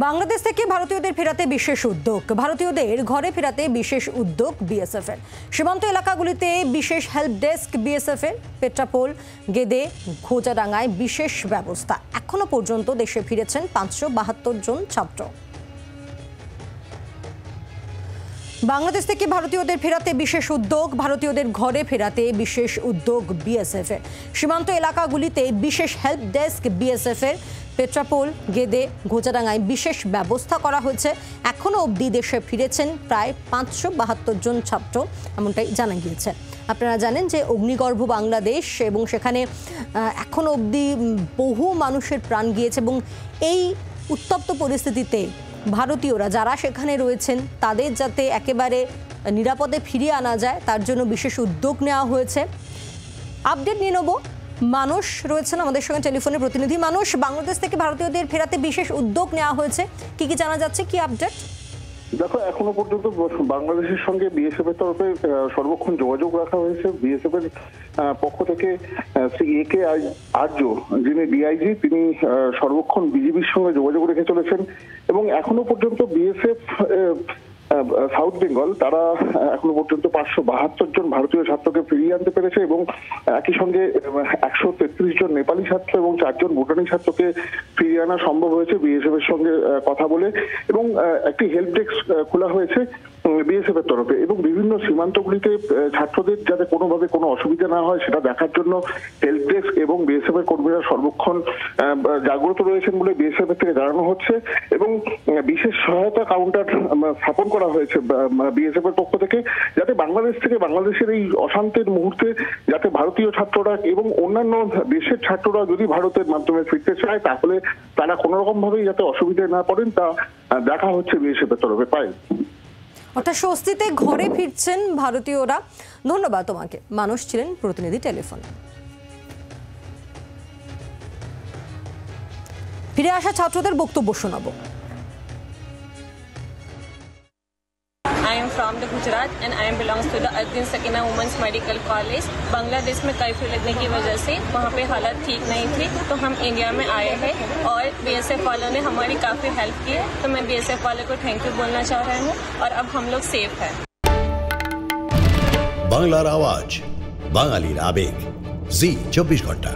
বাংলাদেশ থেকে ভারতীয়দের ফেরাতে বিশেষ উদ্যোগ। ভারতীয়দের ঘরে ফেরাতে বিশেষ উদ্যোগ বিএসএফ এর। সীমান্ত এলাকাগুলিতে বিশেষ হেল্প ডেস্ক বিএসএফ এর। পেট্রাপোল, গেদে, ঘোচাডাঙ্গায় বিশেষ ব্যবস্থা। এখনো পর্যন্ত দেশে ফিরেছেন 572 জন ছাত্র। বাংলাদেশ থেকে ভারতীয়দের ফেরাতে বিশেষ উদ্যোগ। ভারতীয়দের ঘরে ফেরাতে বিশেষ উদ্যোগ বিএসএফ এর। সীমান্ত এলাকাগুলিতে বিশেষ হেল্প ডেস্ক বিএসএফ এর। পেট্রাপোল, গেদে, ঘোচাডাঙ্গায় বিশেষ ব্যবস্থা করা হয়েছে। এখনো অবধি দেশে ফিরেছেন প্রায় 572 জন ছাত্র, এমনটাই জানা গিয়েছে। আপনারা জানেন যে অগ্নিগর্ভ বাংলাদেশ, এবং সেখানে এখনো অবধি বহু মানুষের প্রাণ গিয়েছে, এবং এই উত্তপ্ত পরিস্থিতিতে ভারতীয়রা যারা সেখানে রয়েছেন তাদের যাতে একেবারে নিরাপদে ফিরিয়ে আনা যায় তার জন্য বিশেষ উদ্যোগ নেওয়া হয়েছে। আপডেট নিয়ে নেব। মানুষ রয়েছেন আমাদের সঙ্গে টেলিফোনে। প্রতিনিধি মানুষ, বাংলাদেশ থেকে ভারতীয়দের ফেরাতে বিশেষ উদ্যোগ নেওয়া হয়েছে, কি কি জানা যাচ্ছে, কি আপডেট? দেখো, এখনো পর্যন্ত বাংলাদেশের সঙ্গে বিএসএফ এর তরফে সর্বক্ষণ যোগাযোগ রাখা হয়েছে। বিএসএফ এর পক্ষ থেকে শ্রী একে আর্য, যিনি ডিআইজি, তিনি সর্বক্ষণ বিজিবির সঙ্গে যোগাযোগ রেখে চলেছেন, এবং এখনো পর্যন্ত বিএসএফ সাউথ বেঙ্গল তারা এখনো পর্যন্ত 572 জন ভারতীয় ছাত্রকে ফিরিয়ে আনতে পেরেছে, এবং একই সঙ্গে 133 জন নেপালি ছাত্র এবং 4 জন ভুটানি ছাত্রকে ফিরিয়ে আনা সম্ভব হয়েছে বিএসএফ এর সঙ্গে কথা বলে। এবং একটি হেল্প ডেস্ক খোলা হয়েছে বিএসএফ এর তরফে, এবং বিভিন্ন সীমান্তগুলিতে ছাত্রদের যাতে কোনোভাবে কোনো অসুবিধা না হয় সেটা দেখার জন্য হেল্প ডেস্ক এবং বিএসএফ এর কর্মীরা সর্বক্ষণ জাগ্রত রয়েছেন বলে বিএসএফ এর থেকে জানানো হচ্ছে। এবং বিশেষ সহায়তা কাউন্টার স্থাপন করা হয়েছে বিএসএফ এর পক্ষ থেকে, যাতে বাংলাদেশ থেকে, বাংলাদেশের এই অশান্তির মুহূর্তে যাতে ভারতীয় ছাত্ররা এবং অন্যান্য দেশের ছাত্ররা যদি ভারতের মাধ্যমে ফিরতে চায় তাহলে তারা কোনো রকম ভাবেই যাতে অসুবিধায় না পড়েন তা দেখা হচ্ছে বিএসএফ এর তরফে। পাই অর্থাৎ স্বস্তিতে ঘরে ফিরছেন ভারতীয়রা। ধন্যবাদ তোমাকে। মানুষ ছিলেন প্রতিনিধি টেলিফোনে। ফিরে আসা ছাত্রদের বক্তব্য শোনাবো। I am from the Gujarat and I am belongs to the Adin Sakina Women's Medical College. Bangladesh में कर्फ्यू लगने की वजह से वहाँ पे हालत ठीक नहीं थी, तो हम इंडिया में आए हैं और बीएसएफ वालों ने हमारी काफ़ी हेल्प की है, तो मैं बीएसएफ वालों को थैंक यू बोलना चाह रही हूँ, और अब हम लोग सेफ हैं। बांग्लार आवाज, बांगालीर आवेग, जी 24 घंटा।